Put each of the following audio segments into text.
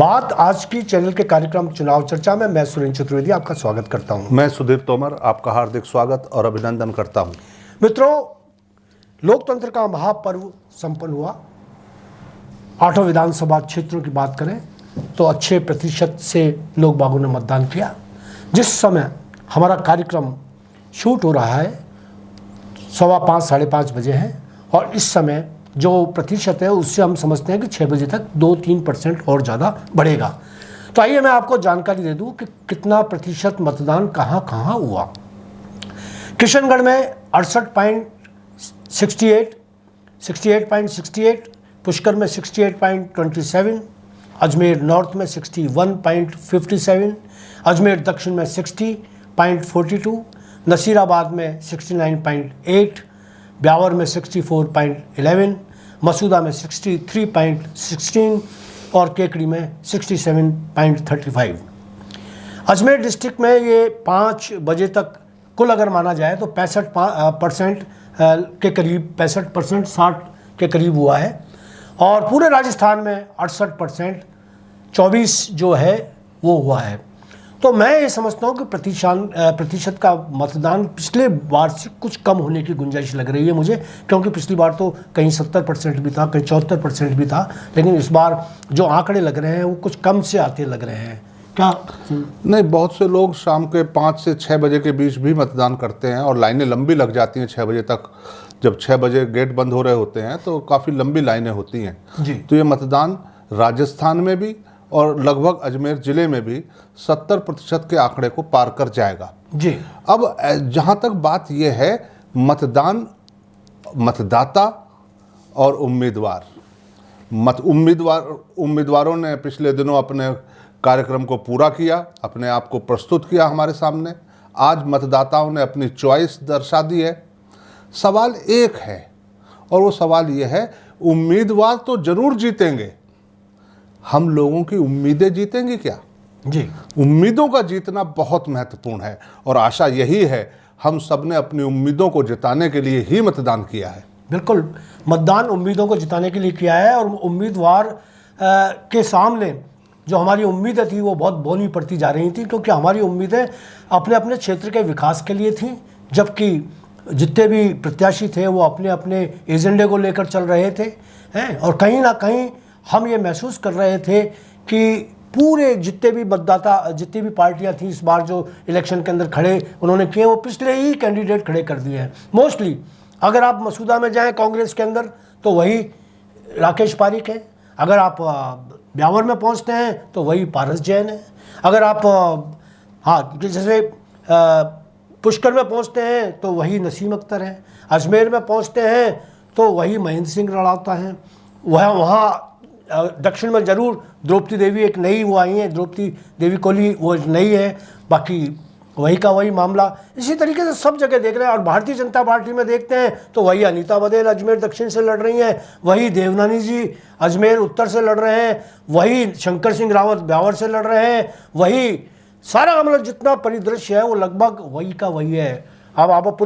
बात आज की चैनल के कार्यक्रम चुनाव चर्चा में मैं सुरेंद्र चतुर्वेदी आपका स्वागत करता हूं। मैं सुधीर तोमर आपका हार्दिक स्वागत और अभिनंदन करता हूं। मित्रों, लोकतंत्र का महापर्व संपन्न हुआ। 8 विधानसभा क्षेत्रों की बात करें तो अच्छे प्रतिशत से लोग बागों ने मतदान किया। जिस समय हमारा कार्यक्रम शूट हो रहा है 5:15 साढ़े 5 बजे है और इस समय जो प्रतिशत है उससे हम समझते हैं कि 6 बजे तक 2-3% और ज़्यादा बढ़ेगा। तो आइए मैं आपको जानकारी दे दूं कि कितना प्रतिशत मतदान कहां कहां हुआ। किशनगढ़ में 68.68, पुष्कर में 68.27, अजमेर नॉर्थ में 61.57, अजमेर दक्षिण में 60.42, नसीराबाद में 69.8, ब्यावर में 64.11, मसूदा में 63.16 और केकड़ी में 67.35। अजमेर डिस्ट्रिक्ट में ये 5 बजे तक कुल अगर माना जाए तो 65% के करीब 65% 60 के करीब हुआ है और पूरे राजस्थान में 68% 24 जो है वो हुआ है। तो मैं ये समझता हूँ कि प्रतिशत का मतदान पिछले बार से कुछ कम होने की गुंजाइश लग रही है मुझे, क्योंकि पिछली बार तो कहीं 70% भी था, कहीं 74% भी था, लेकिन इस बार जो आंकड़े लग रहे हैं वो कुछ कम से आते लग रहे हैं। क्या नहीं, बहुत से लोग शाम के 5 से 6 बजे के बीच भी मतदान करते हैं और लाइनें लंबी लग जाती हैं 6 बजे तक। जब 6 बजे गेट बंद हो रहे होते हैं तो काफ़ी लंबी लाइनें होती हैं जी। तो ये मतदान राजस्थान में भी और लगभग अजमेर जिले में भी 70% के आंकड़े को पार कर जाएगा जी। अब जहां तक बात यह है मतदाता और उम्मीदवारों ने पिछले दिनों अपने कार्यक्रम को पूरा किया, अपने आप को प्रस्तुत किया हमारे सामने। आज मतदाताओं ने अपनी चॉइस दर्शा दी है। सवाल एक है और वो सवाल ये है, उम्मीदवार तो जरूर जीतेंगे, हम लोगों की उम्मीदें जीतेंगी क्या? जी, उम्मीदों का जीतना बहुत महत्वपूर्ण है और आशा यही है, हम सब ने अपनी उम्मीदों को जिताने के लिए ही मतदान किया है। बिल्कुल, मतदान उम्मीदों को जिताने के लिए किया है और उम्मीदवार के सामने जो हमारी उम्मीदें थी वो बहुत बौनी पड़ती जा रही थी, क्योंकि हमारी उम्मीदें अपने अपने क्षेत्र के विकास के लिए थीं, जबकि जितने भी प्रत्याशी थे वो अपने अपने एजेंडे को लेकर चल रहे थे हैं। और कहीं ना कहीं हम ये महसूस कर रहे थे कि पूरे जितने भी मतदाता, जितनी भी पार्टियां थी इस बार जो इलेक्शन के अंदर खड़े उन्होंने किए, वो पिछले ही कैंडिडेट खड़े कर दिए हैं मोस्टली। अगर आप मसूदा में जाएं कांग्रेस के अंदर तो वही राकेश पारिक है, अगर आप ब्यावर में पहुंचते हैं तो वही पारस जैन है, अगर आप जैसे पुष्कर में पहुंचते हैं तो वही नसीम अख्तर है, अजमेर में पहुंचते हैं तो वही महेंद्र सिंह रणौता हैं, वहाँ दक्षिण में जरूर द्रौपदी देवी एक नई वो आई हैं, द्रौपदी देवी कोहली वो नई है, बाकी वही का वही मामला। इसी तरीके से सब जगह देख रहे हैं। और भारतीय जनता पार्टी में देखते हैं तो वही अनीता बघेल अजमेर दक्षिण से लड़ रही हैं, वही देवनानी जी अजमेर उत्तर से लड़ रहे हैं, वही शंकर सिंह रावत ब्यावर से लड़ रहे हैं, वही सारा मतलब जितना परिदृश्य है वो लगभग वही का वही है। अब आप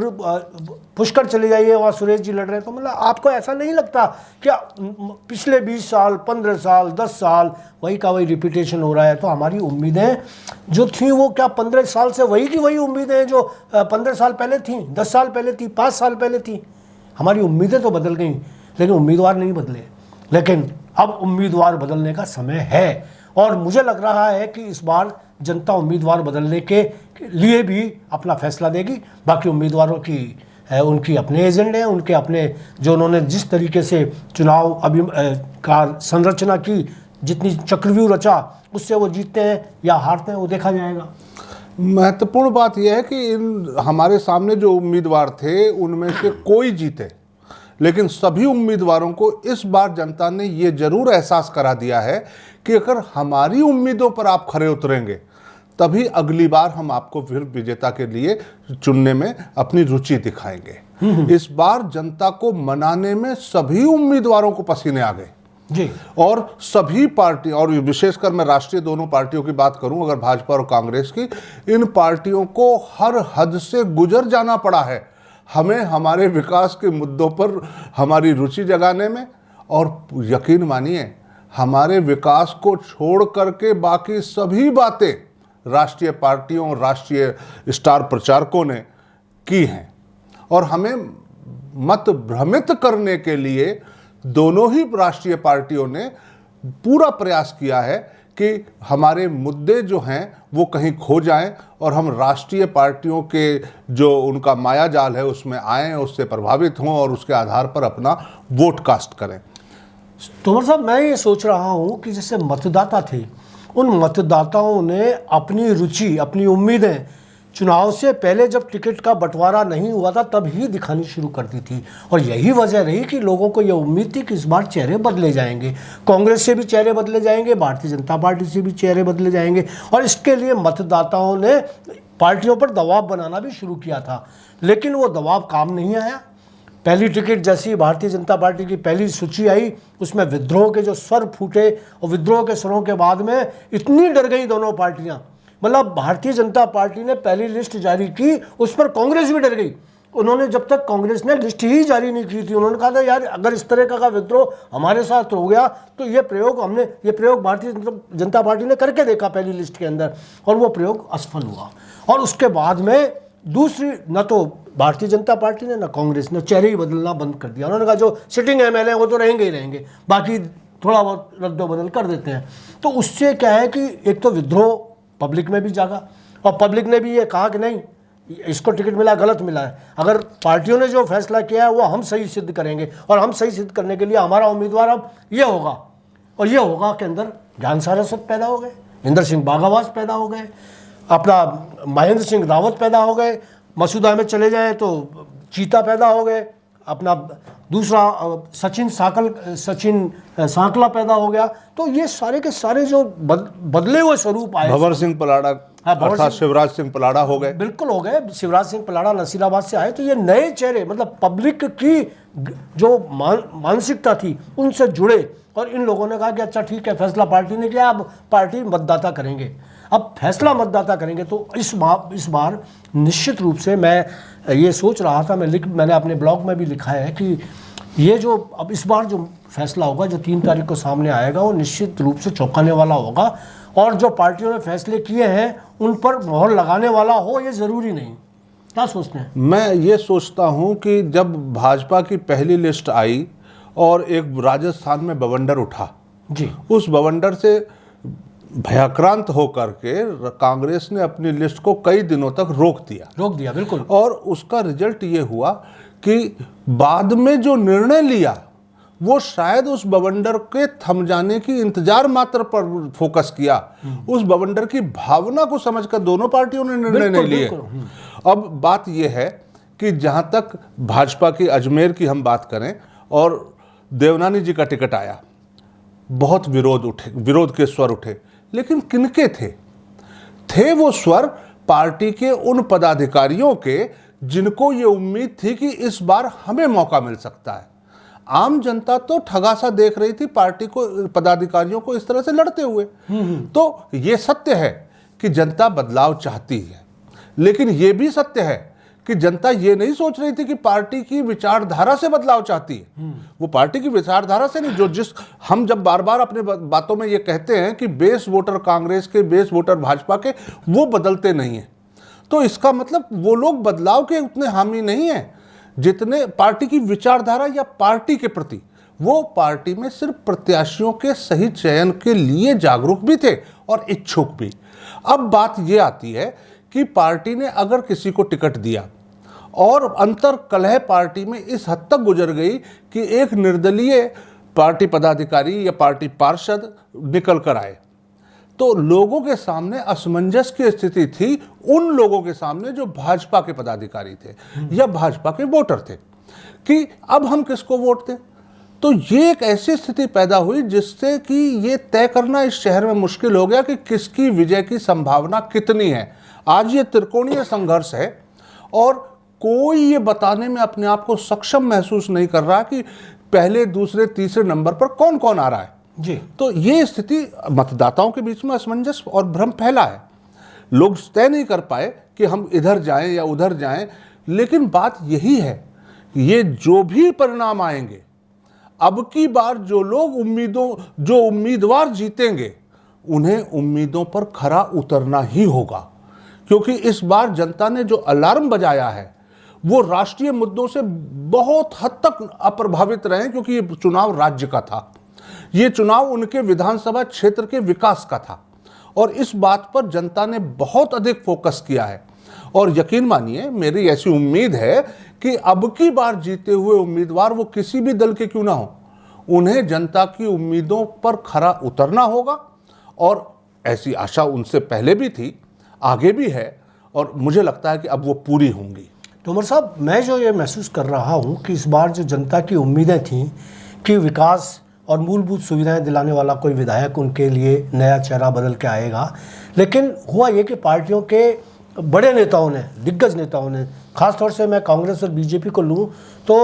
पुष्कर चले जाइए, वहाँ सुरेश जी लड़ रहे हैं, तो मतलब आपको ऐसा नहीं लगता क्या पिछले 20 साल 15 साल 10 साल वही का वही रिपीटेशन हो रहा है? तो हमारी उम्मीदें जो थी वो क्या 15 साल से वही की वही उम्मीदें हैं जो 15 साल पहले थी, 10 साल पहले थी, 5 साल पहले थी? हमारी उम्मीदें तो बदल गई लेकिन उम्मीदवार नहीं बदले। लेकिन अब उम्मीदवार बदलने का समय है और मुझे लग रहा है कि इस बार जनता उम्मीदवार बदलने के लिए भी अपना फैसला देगी। बाकी उम्मीदवारों की उनकी अपने एजेंडे हैं, उनके अपने जो उन्होंने जिस तरीके से चुनाव का संरचना की, जितनी चक्रव्यूह रचा, उससे वो जीतते हैं या हारते हैं वो देखा जाएगा। महत्वपूर्ण बात यह है कि हमारे सामने जो उम्मीदवार थे उनमें से कोई जीते, लेकिन सभी उम्मीदवारों को इस बार जनता ने ये जरूर एहसास करा दिया है कि अगर हमारी उम्मीदों पर आप खरे उतरेंगे तभी अगली बार हम आपको फिर विजेता के लिए चुनने में अपनी रुचि दिखाएंगे। इस बार जनता को मनाने में सभी उम्मीदवारों को पसीने आ गए जी। और सभी पार्टी, और विशेषकर मैं राष्ट्रीय दोनों पार्टियों की बात करूं, अगर भाजपा और कांग्रेस की, इन पार्टियों को हर हद से गुजर जाना पड़ा है हमें हमारे विकास के मुद्दों पर हमारी रुचि जगाने में। और यकीन मानिए हमारे विकास को छोड़ करके बाकी सभी बातें राष्ट्रीय पार्टियों, राष्ट्रीय स्टार प्रचारकों ने की हैं और हमें मत भ्रमित करने के लिए दोनों ही राष्ट्रीय पार्टियों ने पूरा प्रयास किया है कि हमारे मुद्दे जो हैं वो कहीं खो जाएं और हम राष्ट्रीय पार्टियों के जो उनका मायाजाल है उसमें आएं, उससे प्रभावित हों और उसके आधार पर अपना वोट कास्ट करें। तोमर साहब, मैं ये सोच रहा हूँ कि जैसे मतदाता थे, उन मतदाताओं ने अपनी रुचि, अपनी उम्मीदें चुनाव से पहले जब टिकट का बंटवारा नहीं हुआ था तब ही दिखानी शुरू कर दी थी। और यही वजह रही कि लोगों को ये उम्मीद थी कि इस बार चेहरे बदले जाएंगे, कांग्रेस से भी चेहरे बदले जाएंगे, भारतीय जनता पार्टी से भी चेहरे बदले जाएंगे। और इसके लिए मतदाताओं ने पार्टियों पर दबाव बनाना भी शुरू किया था, लेकिन वो दबाव काम नहीं आया। पहली टिकट जैसी भारतीय जनता पार्टी की पहली सूची आई, उसमें विद्रोह के जो स्वर फूटे और विद्रोह के स्वरों के बाद में इतनी डर गई दोनों पार्टियां, मतलब भारतीय जनता पार्टी ने पहली लिस्ट जारी की, उस पर कांग्रेस भी डर गई। उन्होंने, जब तक कांग्रेस ने लिस्ट ही जारी नहीं की थी, उन्होंने कहा था यार अगर इस तरह का विद्रोह हमारे साथ हो गया तो ये प्रयोग भारतीय जनता पार्टी ने करके देखा पहली लिस्ट के अंदर, और वो प्रयोग असफल हुआ। और उसके बाद में दूसरी, न तो भारतीय जनता पार्टी ने, न कांग्रेस ने चेहरे ही बदलना बंद कर दिया। उन्होंने कहा जो सिटिंग एमएलए हैं वो तो रहेंगे ही रहेंगे, बाकी थोड़ा बहुत रद्दो बदल कर देते हैं। तो उससे क्या है कि एक तो विद्रोह पब्लिक में भी जागा और पब्लिक ने भी ये कहा कि नहीं, इसको टिकट मिला गलत मिला है, अगर पार्टियों ने जो फैसला किया है वो हम सही सिद्ध करेंगे, और हम सही सिद्ध करने के लिए हमारा उम्मीदवार अब ये होगा। और ये होगा के अंदर ज्ञान सारस्वत पैदा हो गए, इंदर सिंह बाघावास पैदा हो गए, अपना महेंद्र सिंह रावत पैदा हो गए, मसूदा में चले जाए तो चीता पैदा हो गए, अपना दूसरा सचिन सांकला पैदा हो गया। तो ये सारे के सारे जो बदले हुए स्वरूप आए, भंवर सिंह पलाड़ा, अर्थात शिवराज सिंह पलाड़ा हो गए, बिल्कुल हो गए। शिवराज सिंह पलाड़ा नसीराबाद से आए, तो ये नए चेहरे, मतलब पब्लिक की जो मानसिकता थी उनसे जुड़े, और इन लोगों ने कहा कि अच्छा ठीक है, फैसला पार्टी ने किया, अब पार्टी मतदाता करेंगे, अब फैसला मतदाता करेंगे। तो इस बार निश्चित रूप से मैं ये सोच रहा था, मैंने अपने ब्लॉग में भी लिखा है कि ये जो अब इस बार जो फैसला होगा, जो 3 तारीख को सामने आएगा, वो निश्चित रूप से चौंकाने वाला होगा, और जो पार्टियों ने फैसले किए हैं उन पर मोहर लगाने वाला हो, ये ज़रूरी नहीं। क्या सोचते हैं? मैं ये सोचता हूँ कि जब भाजपा की पहली लिस्ट आई और एक राजस्थान में बवंडर उठा जी, उस बवंडर से भयाक्रांत होकर के कांग्रेस ने अपनी लिस्ट को कई दिनों तक रोक दिया बिल्कुल। और उसका रिजल्ट ये हुआ कि बाद में जो निर्णय लिया वो शायद उस बवंडर के थम जाने की इंतजार मात्र पर फोकस किया, उस बवंडर की भावना को समझकर दोनों पार्टियों ने निर्णय नहीं लिए। अब बात यह है कि जहां तक भाजपा की अजमेर की हम बात करें, और देवनानी जी का टिकट आया, बहुत विरोध के स्वर उठे, लेकिन किनके थे वो स्वर पार्टी के उन पदाधिकारियों के जिनको ये उम्मीद थी कि इस बार हमें मौका मिल सकता है। आम जनता तो ठगासा देख रही थी पार्टी को, पदाधिकारियों को इस तरह से लड़ते हुए। तो ये सत्य है कि जनता बदलाव चाहती है, लेकिन ये भी सत्य है कि जनता ये नहीं सोच रही थी कि पार्टी की विचारधारा से बदलाव चाहती है। वो पार्टी की विचारधारा से नहीं, हम जब बार बार अपने बातों में ये कहते हैं कि बेस वोटर कांग्रेस के, बेस वोटर भाजपा के, वो बदलते नहीं है, तो इसका मतलब वो लोग बदलाव के उतने हामी नहीं है जितने पार्टी की विचारधारा या पार्टी के प्रति। वो पार्टी में सिर्फ प्रत्याशियों के सही चयन के लिए जागरूक भी थे और इच्छुक भी। अब बात ये आती है कि पार्टी ने अगर किसी को टिकट दिया और अंतर कलह पार्टी में इस हद तक गुजर गई कि एक निर्दलीय पार्टी पदाधिकारी या पार्टी पार्षद निकल कर आए, तो लोगों के सामने असमंजस की स्थिति थी उन लोगों के सामने जो भाजपा के पदाधिकारी थे या भाजपा के वोटर थे कि अब हम किसको वोट दें। तो ये एक ऐसी स्थिति पैदा हुई जिससे कि ये तय करना इस शहर में मुश्किल हो गया कि किसकी विजय की संभावना कितनी है। आज ये त्रिकोणीय संघर्ष है और कोई ये बताने में अपने आप को सक्षम महसूस नहीं कर रहा कि पहले, दूसरे, तीसरे नंबर पर कौन कौन आ रहा है जी। तो ये स्थिति मतदाताओं के बीच में असमंजस और भ्रम फैला है। लोग तय नहीं कर पाए कि हम इधर जाएं या उधर जाएं, लेकिन बात यही है, ये जो भी परिणाम आएंगे, अब की बार जो उम्मीदवार जीतेंगे उन्हें उम्मीदों पर खरा उतरना ही होगा, क्योंकि इस बार जनता ने जो अलार्म बजाया है वो राष्ट्रीय मुद्दों से बहुत हद तक अप्रभावित रहे, क्योंकि ये चुनाव राज्य का था, ये चुनाव उनके विधानसभा क्षेत्र के विकास का था और इस बात पर जनता ने बहुत अधिक फोकस किया है। और यकीन मानिए, मेरी ऐसी उम्मीद है कि अब की बार जीते हुए उम्मीदवार वो किसी भी दल के क्यों ना हो, उन्हें जनता की उम्मीदों पर खरा उतरना होगा और ऐसी आशा उनसे पहले भी थी, आगे भी है और मुझे लगता है कि अब वो पूरी होंगी। तोमर साहब, मैं जो ये महसूस कर रहा हूँ कि इस बार जो जनता की उम्मीदें थीं कि विकास और मूलभूत सुविधाएं दिलाने वाला कोई विधायक उनके लिए नया चेहरा बदल के आएगा, लेकिन हुआ ये कि पार्टियों के बड़े नेताओं ने, दिग्गज नेताओं ने, खासतौर से मैं कांग्रेस और बीजेपी को लूँ तो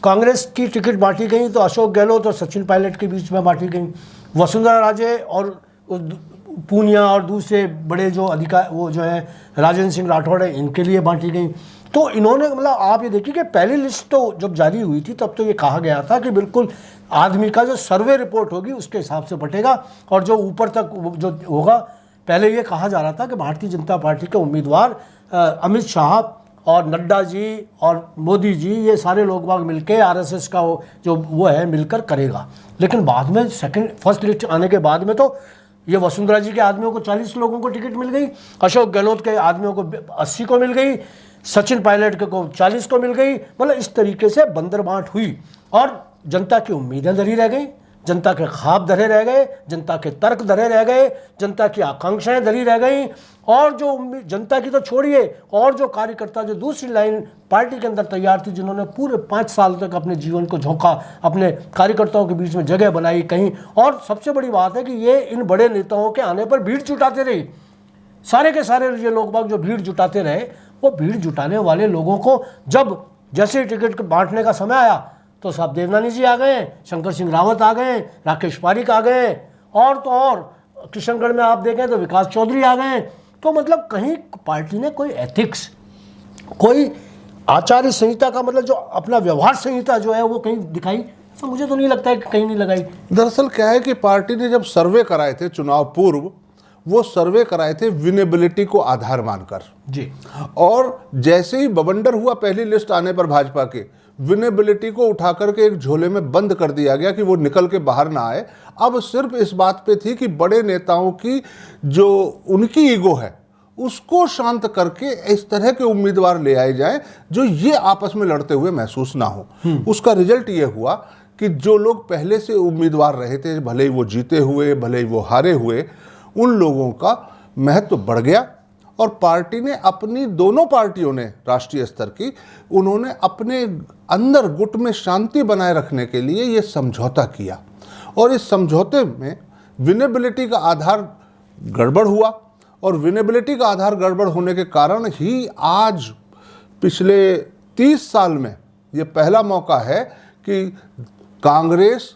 कांग्रेस की टिकट बांटी गई तो अशोक गहलोत और सचिन पायलट के बीच में बांटी गई, वसुंधरा राजे और पूनिया और दूसरे बड़े जो अधिकार वो जो है राजेंद्र सिंह राठौड़ है, इनके लिए बांटी गई। तो इन्होंने, मतलब आप ये देखिए कि पहली लिस्ट तो जब जारी हुई थी तब तो ये कहा गया था कि बिल्कुल आदमी का जो सर्वे रिपोर्ट होगी उसके हिसाब से बटेगा और जो ऊपर तक जो होगा, पहले ये कहा जा रहा था कि भारतीय जनता पार्टी के उम्मीदवार अमित शाह और नड्डा जी और मोदी जी, ये सारे लोग बाग मिलके आरएसएस का जो वो है मिलकर करेगा। लेकिन बाद में फर्स्ट लिस्ट आने के बाद में तो ये वसुंधरा जी के आदमियों को 40 लोगों को टिकट मिल गई, अशोक गहलोत के आदमियों को 80 को मिल गई, सचिन पायलट को 40 को मिल गई। मतलब इस तरीके से बंदरबांट हुई और जनता की उम्मीदें धरी रह गई, जनता के ख्वाब धरे रह गए, जनता के तर्क धरे रह गए, जनता की आकांक्षाएं धरी रह गई। और जो जनता की तो छोड़िए, और जो कार्यकर्ता जो दूसरी लाइन पार्टी के अंदर तैयार थी, जिन्होंने पूरे 5 साल तक अपने जीवन को झोंका, अपने कार्यकर्ताओं के बीच में जगह बनाई कहीं। और सबसे बड़ी बात है कि ये इन बड़े नेताओं के आने पर भीड़ जुटाते रही, सारे के सारे ये लोग बाग जो भीड़ जुटाते रहे, वो भीड़ जुटाने वाले लोगों को जब जैसे टिकट बांटने का समय आया तो साहब देवनानी जी आ गए, शंकर सिंह रावत आ गए, राकेश पारीक आ गए, और तो और किशनगढ़ में आप देखें तो विकास चौधरी आ गए। तो मतलब कहीं पार्टी ने कोई एथिक्स, कोई आचार्य संहिता का, मतलब जो अपना व्यवहार संहिता जो है वो कहीं दिखाई, तो मुझे तो नहीं लगता है कि कहीं नहीं लगाई। दरअसल क्या है कि पार्टी ने जब सर्वे कराए थे चुनाव पूर्व, वो सर्वे कराए थे विनेबिलिटी को आधार मानकर जी, और जैसे ही बवंडर हुआ पहली लिस्ट आने पर भाजपा के, विनेबिलिटी को उठा करके एक झोले में बंद कर दिया गया कि वो निकल के बाहर ना आए। अब सिर्फ इस बात पे थी कि बड़े नेताओं की जो उनकी ईगो है उसको शांत करके इस तरह के उम्मीदवार ले आए जाएं जो ये आपस में लड़ते हुए महसूस ना हो। उसका रिजल्ट ये हुआ कि जो लोग पहले से उम्मीदवार रहे थे, भले ही वो जीते हुए भले ही वो हारे हुए, उन लोगों का महत्व बढ़ गया और पार्टी ने अपनी, दोनों पार्टियों ने राष्ट्रीय स्तर की, उन्होंने अपने अंदर गुट में शांति बनाए रखने के लिए ये समझौता किया और इस समझौते में विनेबिलिटी का आधार गड़बड़ हुआ और विनेबिलिटी का आधार गड़बड़ होने के कारण ही आज पिछले 30 साल में ये पहला मौका है कि कांग्रेस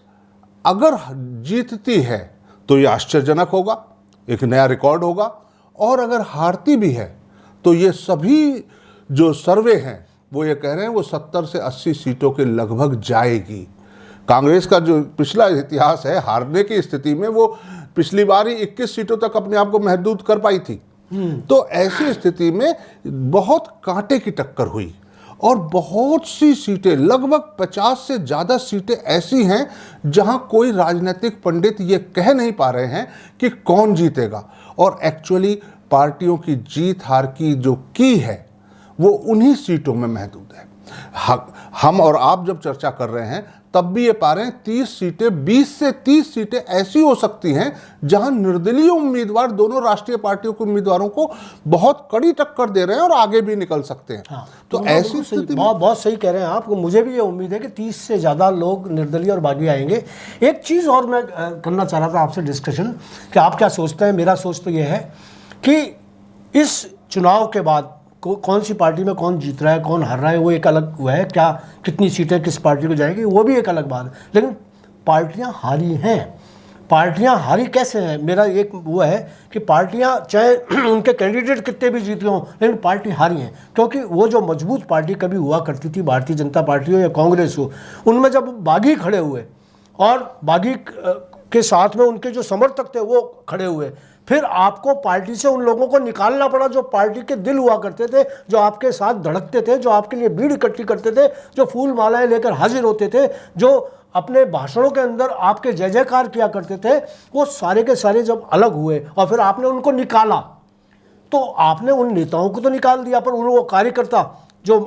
अगर जीतती है तो ये आश्चर्यजनक होगा, एक नया रिकॉर्ड होगा, और अगर हारती भी है तो ये सभी जो सर्वे हैं वो ये कह रहे हैं वो 70 से 80 सीटों के लगभग जाएगी। कांग्रेस का जो पिछला इतिहास है हारने की स्थिति में, वो पिछली बार ही 21 सीटों तक अपने आप को महदूद कर पाई थी। तो ऐसी स्थिति में बहुत कांटे की टक्कर हुई और बहुत सी सीटें, लगभग 50 से ज़्यादा सीटें ऐसी हैं जहां कोई राजनीतिक पंडित ये कह नहीं पा रहे हैं कि कौन जीतेगा। और एक्चुअली पार्टियों की जीत हार की जो की है वो उन्हीं सीटों में महदूद है। हम और आप जब चर्चा कर रहे हैं तब भी ये पा रहे हैं 30 सीटें, 20 से 30 सीटें ऐसी हो सकती हैं जहां निर्दलीय उम्मीदवार दोनों राष्ट्रीय पार्टियों के उम्मीदवारों को बहुत कड़ी टक्कर दे रहे हैं और आगे भी निकल सकते हैं। हाँ, तो ऐसी स्थिति बहुत सही कह रहे हैं आप। मुझे भी ये उम्मीद है कि 30 से ज़्यादा लोग निर्दलीय और बागी आएंगे। एक चीज़ और मैं करना चाह रहा था आपसे डिस्कशन कि आप क्या सोचते हैं। मेरा सोच तो ये है कि इस चुनाव के बाद कौन सी पार्टी में कौन जीत रहा है, कौन हार रहा है, वो एक अलग हुआ है, क्या कितनी सीटें किस पार्टी को जाएगी वो भी एक अलग बात है, लेकिन पार्टियां हारी हैं पार्टियां हारी कैसे हैं? मेरा एक वो है कि पार्टियां चाहे उनके कैंडिडेट कितने भी जीते हों, लेकिन पार्टी हारी हैं क्योंकि वो जो मजबूत पार्टी कभी हुआ करती थी, भारतीय जनता पार्टी हो या कांग्रेस हो, उनमें जब बागी खड़े हुए और बागी के साथ में उनके जो समर्थक थे वो खड़े हुए, फिर आपको पार्टी से उन लोगों को निकालना पड़ा जो पार्टी के दिल हुआ करते थे, जो आपके साथ धड़कते थे, जो आपके लिए भीड़ इकट्ठी करते थे, जो फूल मालाएं लेकर हाजिर होते थे, जो अपने भाषणों के अंदर आपके जय जयकार किया करते थे, वो सारे के सारे जब अलग हुए और फिर आपने उनको निकाला, तो आपने उन नेताओं को तो निकाल दिया, पर वो कार्यकर्ता जो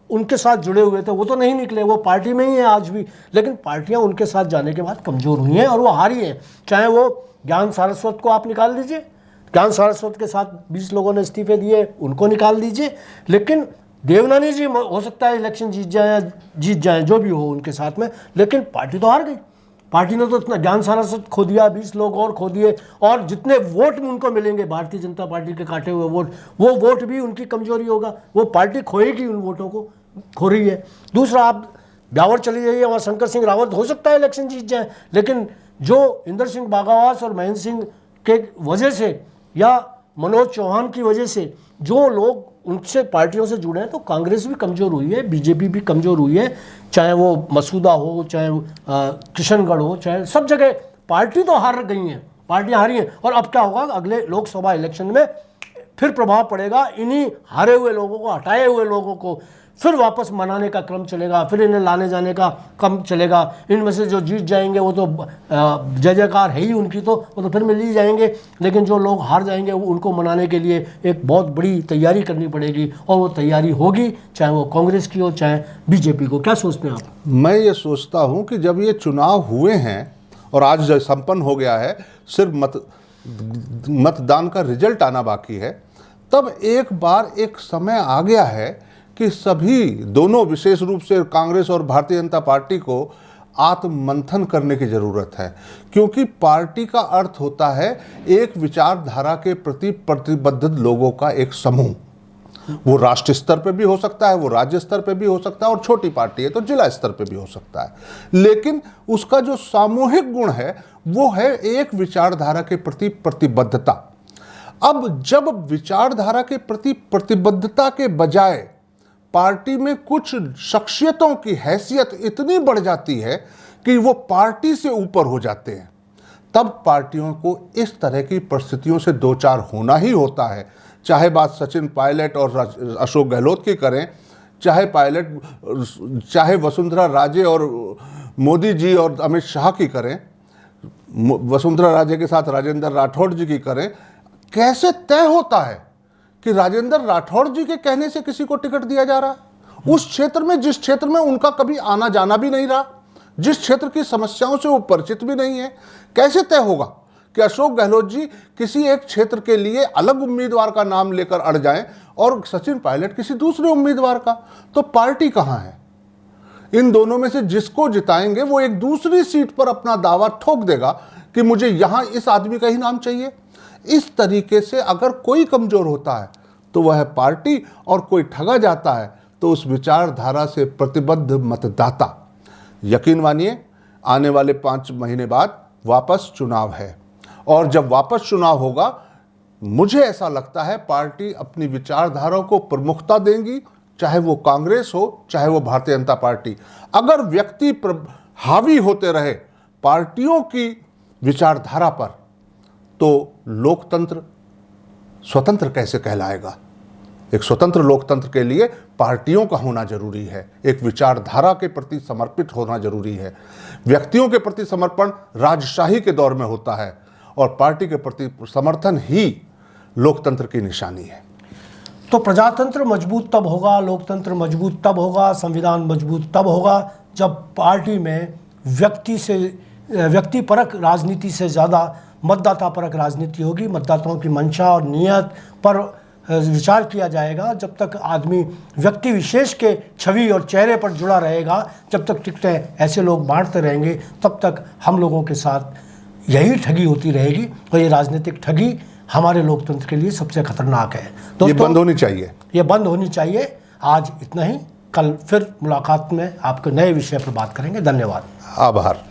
उनके साथ जुड़े हुए थे वो तो नहीं निकले, वो पार्टी में ही है आज भी। लेकिन पार्टियां उनके साथ जाने के बाद कमज़ोर हुई हैं और वो हारी हैं। चाहे वो ज्ञान सारस्वत को आप निकाल दीजिए, ज्ञान सारस्वत के साथ 20 लोगों ने इस्तीफे दिए, उनको निकाल दीजिए, लेकिन देवनानी जी हो सकता है इलेक्शन जीत जाए जो भी हो उनके साथ में, लेकिन पार्टी तो हार गई। पार्टी ने तो इतना ज्ञान सारस्वत खो दिया, 20 लोग और खो दिए, और जितने वोट उनको मिलेंगे भारतीय जनता पार्टी के काटे हुए वोट, वो वोट भी उनकी कमजोरी होगा, वो पार्टी खोएगी, उन वोटों को खो रही है। दूसरा, आप ब्यावर चली जाइए, वहाँ शंकर सिंह रावत हो सकता है इलेक्शन जीत जाए, लेकिन जो इंदर सिंह बागावास और महेंद्र सिंह के वजह से या मनोज चौहान की वजह से जो लोग उनसे पार्टियों से जुड़े हैं, तो कांग्रेस भी कमज़ोर हुई है, बीजेपी भी कमज़ोर हुई है, चाहे वो मसूदा हो, चाहे किशनगढ़ हो, चाहे सब जगह पार्टी तो हार गई हैं, पार्टियां हारी हैं। और अब क्या होगा, अगले लोकसभा इलेक्शन में फिर प्रभाव पड़ेगा, इन्हीं हारे हुए लोगों को, हटाए हुए लोगों को फिर वापस मनाने का क्रम चलेगा, फिर इन्हें लाने जाने का क्रम चलेगा। इनमें से जो जीत जाएंगे वो तो जय जयकार है ही उनकी, तो वो तो फिर मिल ही जाएंगे, लेकिन जो लोग हार जाएंगे उनको मनाने के लिए एक बहुत बड़ी तैयारी करनी पड़ेगी, और वो तैयारी होगी चाहे वो कांग्रेस की हो चाहे बीजेपी को। क्या सोचते हैं आप? मैं ये सोचता हूँ कि जब ये चुनाव हुए हैं और आज संपन्न हो गया है, सिर्फ मतदान का रिजल्ट आना बाकी है, तब एक बार एक समय आ गया है कि सभी दोनों, विशेष रूप से कांग्रेस और भारतीय जनता पार्टी को आत्ममंथन करने की ज़रूरत है। क्योंकि पार्टी का अर्थ होता है एक विचारधारा के प्रति प्रतिबद्ध लोगों का एक समूह। वो राष्ट्र स्तर पे भी हो सकता है, वो राज्य स्तर पे भी हो सकता है, और छोटी पार्टी है तो जिला स्तर पे भी हो सकता है, लेकिन उसका जो सामूहिक गुण है वो है एक विचारधारा के प्रति प्रतिबद्धता। अब जब विचारधारा के प्रति प्रतिबद्धता के बजाय पार्टी में कुछ शख्सियतों की हैसियत इतनी बढ़ जाती है कि वो पार्टी से ऊपर हो जाते हैं, तब पार्टियों को इस तरह की परिस्थितियों से दो चार होना ही होता है। चाहे बात सचिन पायलट और अशोक गहलोत की करें, चाहे वसुंधरा राजे और मोदी जी और अमित शाह की करें, वसुंधरा राजे के साथ राजेंद्र राठौड़ जी की करें, कैसे तय होता है कि राजेंद्र राठौड़ जी के कहने से किसी को टिकट दिया जा रहा है उस क्षेत्र में, जिस क्षेत्र में उनका कभी आना जाना भी नहीं रहा, जिस क्षेत्र की समस्याओं से वो परिचित भी नहीं है। कैसे तय होगा कि अशोक गहलोत जी किसी एक क्षेत्र के लिए अलग उम्मीदवार का नाम लेकर अड़ जाएं और सचिन पायलट किसी दूसरे उम्मीदवार का? तो पार्टी कहां है? इन दोनों में से जिसको जिताएंगे वो एक दूसरी सीट पर अपना दावा ठोक देगा कि मुझे यहां इस आदमी का ही नाम चाहिए। इस तरीके से अगर कोई कमजोर होता है तो वह है पार्टी, और कोई ठगा जाता है तो उस विचारधारा से प्रतिबद्ध मतदाता। यकीन मानिए, आने वाले 5 महीने बाद वापस चुनाव है, और जब वापस चुनाव होगा, मुझे ऐसा लगता है पार्टी अपनी विचारधारा को प्रमुखता देंगी, चाहे वो कांग्रेस हो चाहे वो भारतीय जनता पार्टी। अगर व्यक्ति हावी होते रहे पार्टियों की विचारधारा पर, तो लोकतंत्र स्वतंत्र कैसे कहलाएगा? एक स्वतंत्र लोकतंत्र के लिए पार्टियों का होना जरूरी है, एक विचारधारा के प्रति समर्पित होना जरूरी है। व्यक्तियों के प्रति समर्पण राजशाही के दौर में होता है, और पार्टी के प्रति समर्थन ही लोकतंत्र की निशानी है। तो प्रजातंत्र मजबूत तब होगा, लोकतंत्र मजबूत तब होगा, संविधान मजबूत तब होगा जब पार्टी में व्यक्तिपरक राजनीति से ज़्यादा मतदाता परक राजनीति होगी। मतदाताओं की मंशा और नियत पर विचार किया जाएगा। जब तक आदमी व्यक्ति विशेष के छवि और चेहरे पर जुड़ा रहेगा, जब तक टिकटें ऐसे लोग बांटते रहेंगे, तब तक हम लोगों के साथ यही ठगी होती रहेगी, और ये राजनीतिक ठगी हमारे लोकतंत्र के लिए सबसे खतरनाक है। दोस्तों, ये बंद होनी चाहिए, ये बंद होनी चाहिए। आज इतना ही, कल फिर मुलाकात में आपके नए विषय पर बात करेंगे। धन्यवाद, आभार।